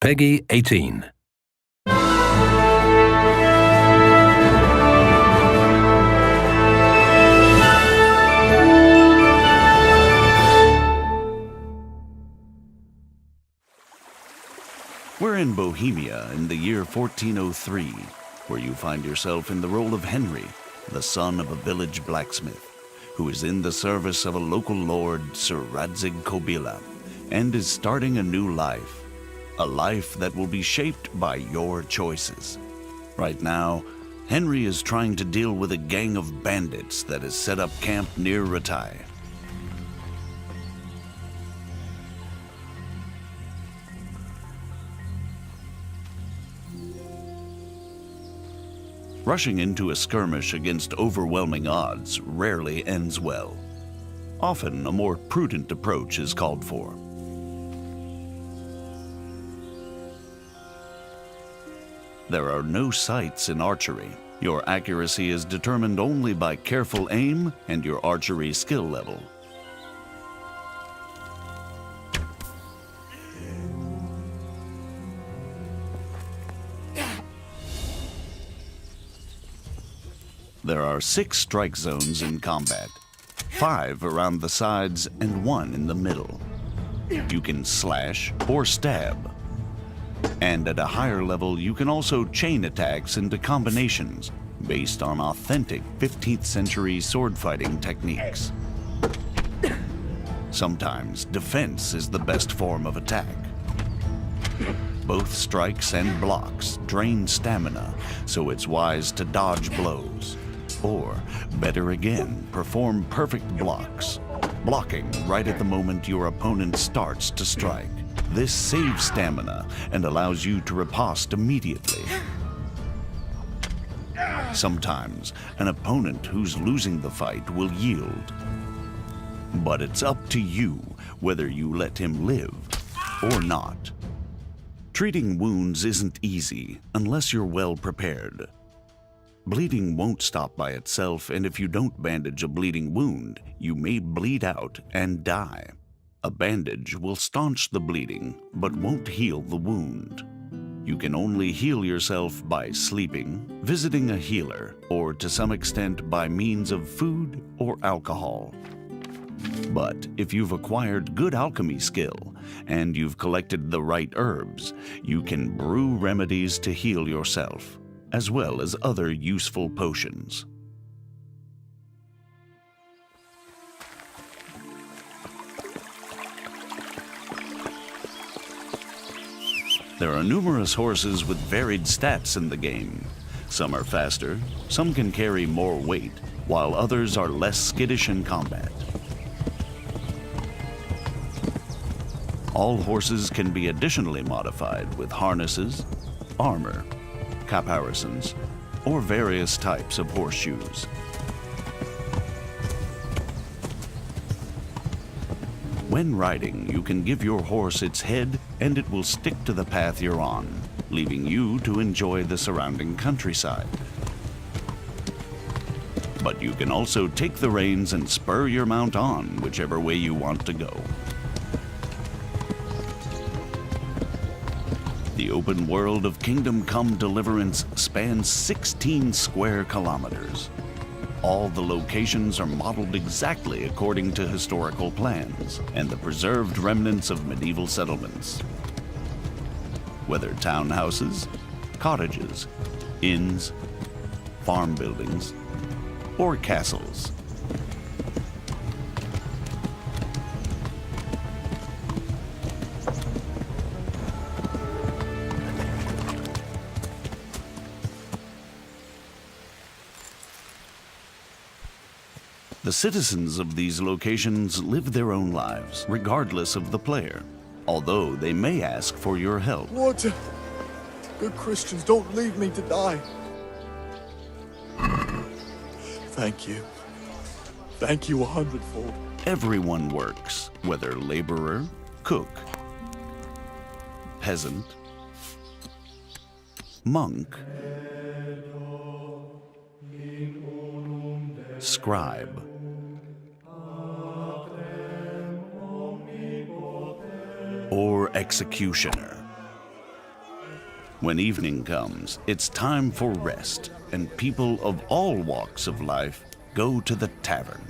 Peggy 18. We're in Bohemia in the year 1403, where you find yourself in the role of Henry, the son of a village blacksmith, who is in the service of a local lord, Sir Radzig Kobyla, and is starting a new life. A life that will be shaped by your choices. Right now, Henry is trying to deal with a gang of bandits that has set up camp near Ratai. Rushing into a skirmish against overwhelming odds rarely ends well. Often, a more prudent approach is called for. There are no sights in archery. Your accuracy is determined only by careful aim and your archery skill level. There are 6 strike zones in combat, 5 around the sides and 1 in the middle. You can slash or stab. And at a higher level, you can also chain attacks into combinations based on authentic 15th century sword fighting techniques. Sometimes defense is the best form of attack. Both strikes and blocks drain stamina, so it's wise to dodge blows. Or, better again, perform perfect blocks, blocking right at the moment your opponent starts to strike. This saves stamina and allows you to riposte immediately. Sometimes, an opponent who's losing the fight will yield. But it's up to you whether you let him live or not. Treating wounds isn't easy unless you're well prepared. Bleeding won't stop by itself, and if you don't bandage a bleeding wound, you may bleed out and die. A bandage will staunch the bleeding, but won't heal the wound. You can only heal yourself by sleeping, visiting a healer, or to some extent by means of food or alcohol. But if you've acquired good alchemy skill, and you've collected the right herbs, you can brew remedies to heal yourself, as well as other useful potions. There are numerous horses with varied stats in the game. Some are faster, some can carry more weight, while others are less skittish in combat. All horses can be additionally modified with harnesses, armor, caparisons, or various types of horseshoes. When riding, you can give your horse its head and it will stick to the path you're on, leaving you to enjoy the surrounding countryside. But you can also take the reins and spur your mount on whichever way you want to go. The open world of Kingdom Come Deliverance spans 16 square kilometers. All the locations are modeled exactly according to historical plans and the preserved remnants of medieval settlements. Whether townhouses, cottages, inns, farm buildings, or castles. The citizens of these locations live their own lives, regardless of the player, although they may ask for your help. Water! Good Christians, don't leave me to die. Thank you. Thank you 100-fold. Everyone works, whether laborer, cook, peasant, monk, scribe, or executioner. When evening comes, it's time for rest, and people of all walks of life go to the tavern.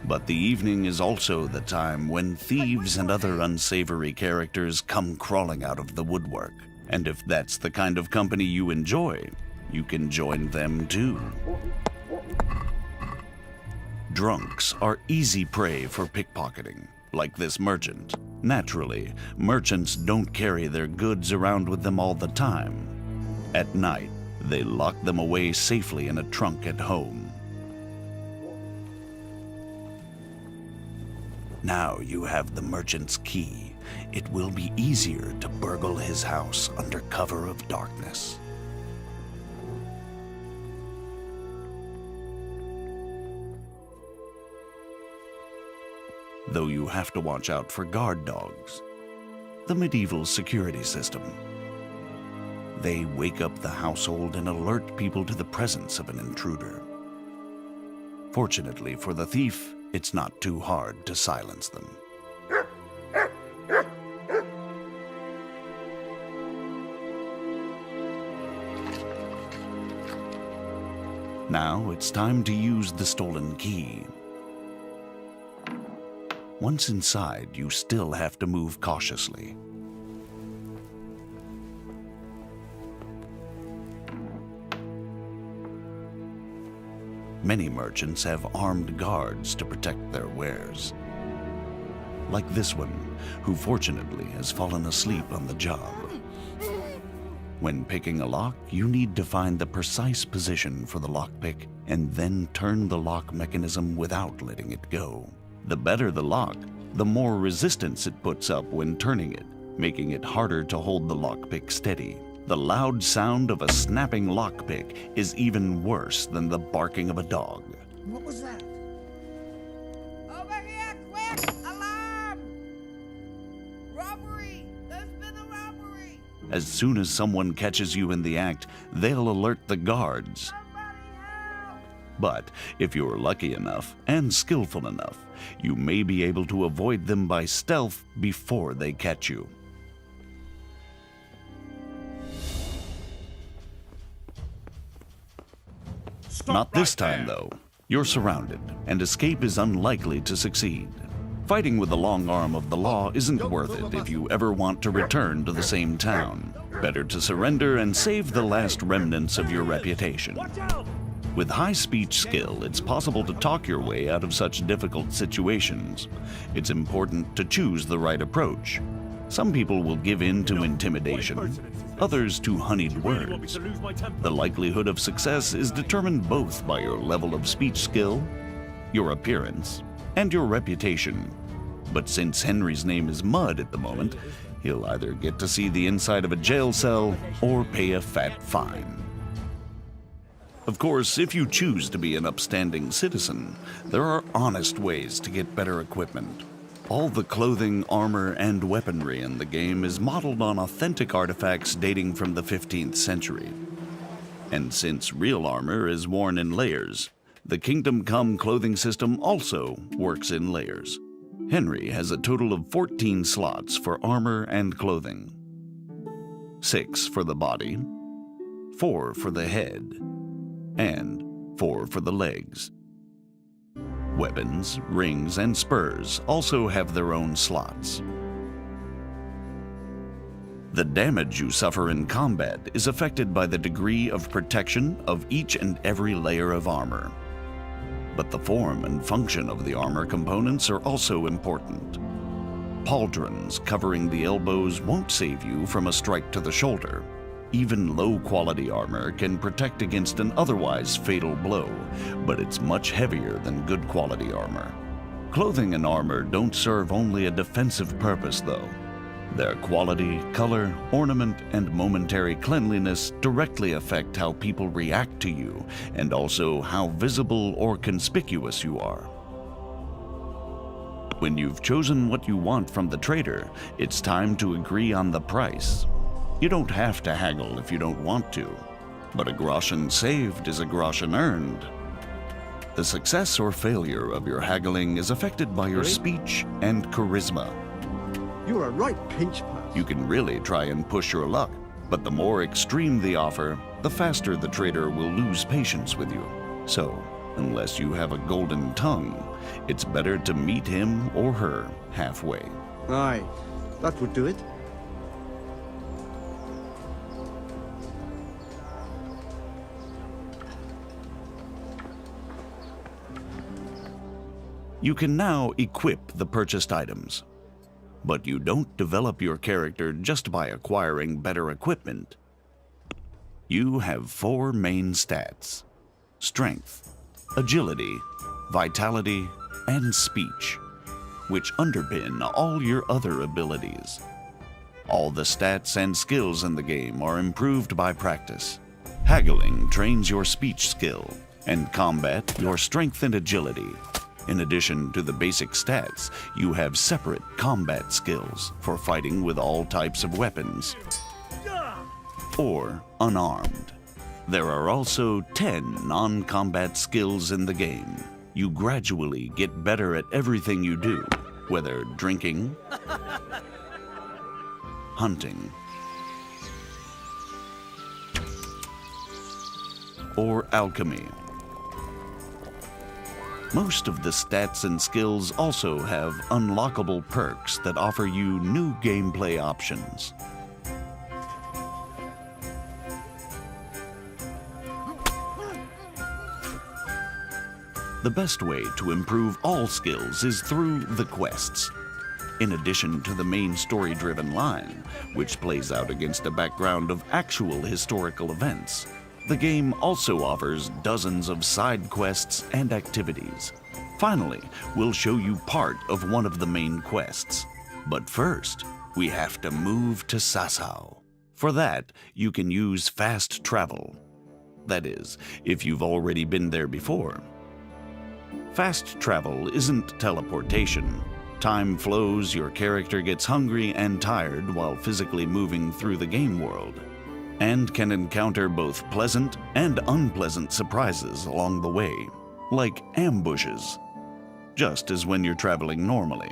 But the evening is also the time when thieves and other unsavory characters come crawling out of the woodwork. And if that's the kind of company you enjoy, you can join them too. Drunks are easy prey for pickpocketing, like this merchant. Naturally, merchants don't carry their goods around with them all the time. At night, they lock them away safely in a trunk at home. Now you have the merchant's key. It will be easier to burgle his house under cover of darkness. Though you have to watch out for guard dogs, the medieval security system. They wake up the household and alert people to the presence of an intruder. Fortunately for the thief, it's not too hard to silence them. Now it's time to use the stolen key. Once inside, you still have to move cautiously. Many merchants have armed guards to protect their wares. Like this one, who fortunately has fallen asleep on the job. When picking a lock, you need to find the precise position for the lockpick and then turn the lock mechanism without letting it go. The better the lock, the more resistance it puts up when turning it, making it harder to hold the lockpick steady. The loud sound of a snapping lockpick is even worse than the barking of a dog. What was that? Over here, quick! Alarm! Robbery! There's been a robbery! As soon as someone catches you in the act, they'll alert the guards. Somebody help! But if you're lucky enough and skillful enough, you may be able to avoid them by stealth before they catch you. Not this time, though. You're surrounded, and escape is unlikely to succeed. Fighting with the long arm of the law isn't worth it if you ever want to return to the same town. Better to surrender and save the last remnants of your reputation. With high speech skill, it's possible to talk your way out of such difficult situations. It's important to choose the right approach. Some people will give in to intimidation, others to honeyed words. The likelihood of success is determined both by your level of speech skill, your appearance, and your reputation. But since Henry's name is Mud at the moment, he'll either get to see the inside of a jail cell or pay a fat fine. Of course, if you choose to be an upstanding citizen, there are honest ways to get better equipment. All the clothing, armor, and weaponry in the game is modeled on authentic artifacts dating from the 15th century. And since real armor is worn in layers, the Kingdom Come clothing system also works in layers. Henry has a total of 14 slots for armor and clothing. 6 for the body, 4 for the head, and 4 for the legs. Weapons, rings, and spurs also have their own slots. The damage you suffer in combat is affected by the degree of protection of each and every layer of armor. But the form and function of the armor components are also important. Pauldrons covering the elbows won't save you from a strike to the shoulder. Even low-quality armor can protect against an otherwise fatal blow, but it's much heavier than good-quality armor. Clothing and armor don't serve only a defensive purpose, though. Their quality, color, ornament, and momentary cleanliness directly affect how people react to you, and also how visible or conspicuous you are. When you've chosen what you want from the trader, it's time to agree on the price. You don't have to haggle if you don't want to, but a groschen saved is a groschen earned. The success or failure of your haggling is affected by your speech and charisma. You're a right pinch pass. You can really try and push your luck, But the more extreme the offer, the faster the trader will lose patience with you. So, unless you have a golden tongue, it's better to meet him or her halfway. Aye, that would do it. You can now equip the purchased items. But you don't develop your character just by acquiring better equipment. You have 4 main stats: strength, agility, vitality, and speech, which underpin all your other abilities. All the stats and skills in the game are improved by practice. Haggling trains your speech skill, and combat your strength and agility. In addition to the basic stats, you have separate combat skills for fighting with all types of weapons or unarmed. There are also 10 non-combat skills in the game. You gradually get better at everything you do, whether drinking, hunting, or alchemy. Most of the stats and skills also have unlockable perks that offer you new gameplay options. The best way to improve all skills is through the quests. In addition to the main story-driven line, which plays out against a background of actual historical events, the game also offers dozens of side quests and activities. Finally, we'll show you part of one of the main quests. But first, we have to move to Sasau. For that, you can use fast travel. That is, if you've already been there before. Fast travel isn't teleportation. Time flows, your character gets hungry and tired while physically moving through the game world, and can encounter both pleasant and unpleasant surprises along the way, like ambushes, just as when you're traveling normally.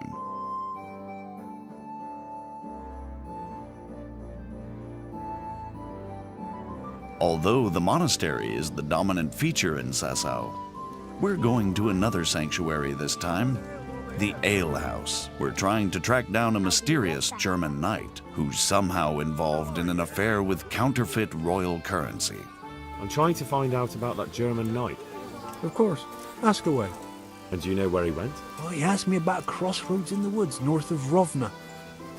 Although the monastery is the dominant feature in Sasau, we're going to another sanctuary this time, the Ale House. We're trying to track down a mysterious German knight who's somehow involved in an affair with counterfeit royal currency. I'm trying to find out about that German knight. Of course. Ask away. And do you know where he went? Oh, he asked me about a crossroads in the woods north of Rovna.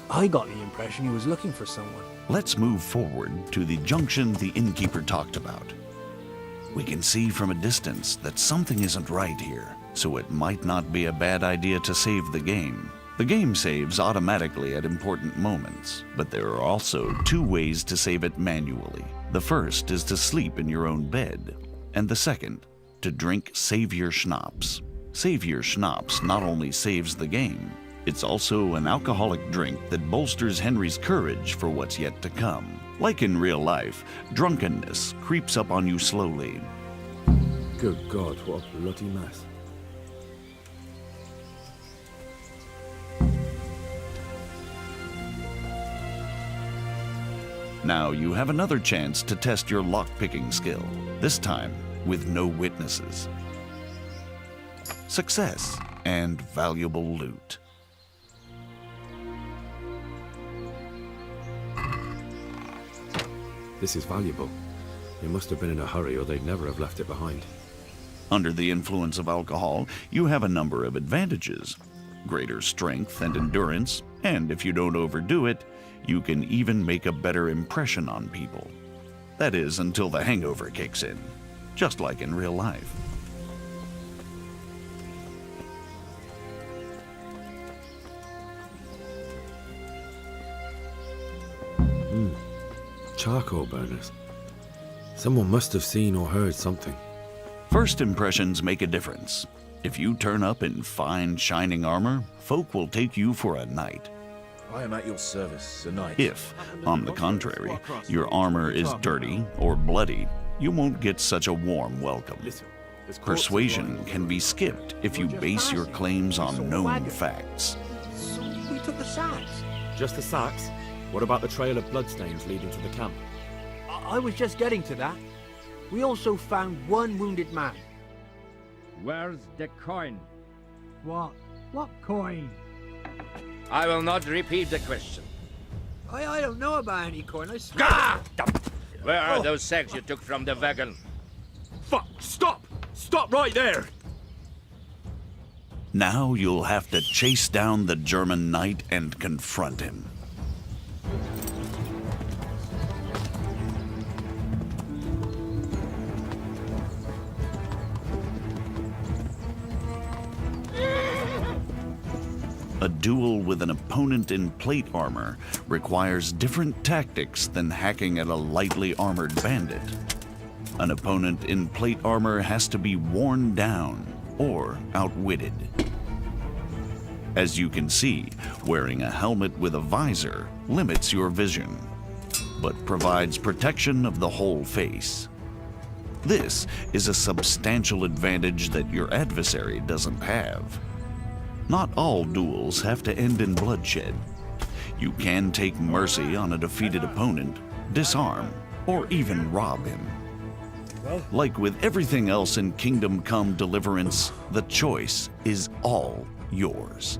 I got the impression he was looking for someone. Let's move forward to the junction the innkeeper talked about. We can see from a distance that something isn't right here, so it might not be a bad idea to save the game. The game saves automatically at important moments, but there are also 2 ways to save it manually. The first is to sleep in your own bed, and the second, to drink Savior Schnapps. Savior Schnapps not only saves the game, it's also an alcoholic drink that bolsters Henry's courage for what's yet to come. Like in real life, drunkenness creeps up on you slowly. Good God, what a bloody mess. Now you have another chance to test your lockpicking skill, this time with no witnesses. Success and valuable loot. This is valuable. They must have been in a hurry or they'd never have left it behind. Under the influence of alcohol, you have a number of advantages. Greater strength and endurance, and if you don't overdo it, you can even make a better impression on people. That is, until the hangover kicks in, just like in real life. Charcoal burners. Someone must have seen or heard something. First impressions make a difference. If you turn up in fine, shining armor, folk will take you for a knight. I am at your service, Sir Knight. If, on the contrary, your armor is dirty or bloody, you won't get such a warm welcome. Persuasion can be skipped if you base your claims on known facts. So we took the sacks. Just the sacks? What about the trail of bloodstains leading to the camp? I was just getting to that. We also found one wounded man. Where's the coin? What? What coin? I will not repeat the question. I don't know about any coin. I swear. Ah! Where are those sacks you took from the wagon? Fuck! Stop! Stop right there! Now you'll have to chase down the German knight and confront him. A duel with an opponent in plate armor requires different tactics than hacking at a lightly armored bandit. An opponent in plate armor has to be worn down or outwitted. As you can see, wearing a helmet with a visor limits your vision, but provides protection of the whole face. This is a substantial advantage that your adversary doesn't have. Not all duels have to end in bloodshed. You can take mercy on a defeated opponent, disarm, or even rob him. Like with everything else in Kingdom Come Deliverance, the choice is all yours.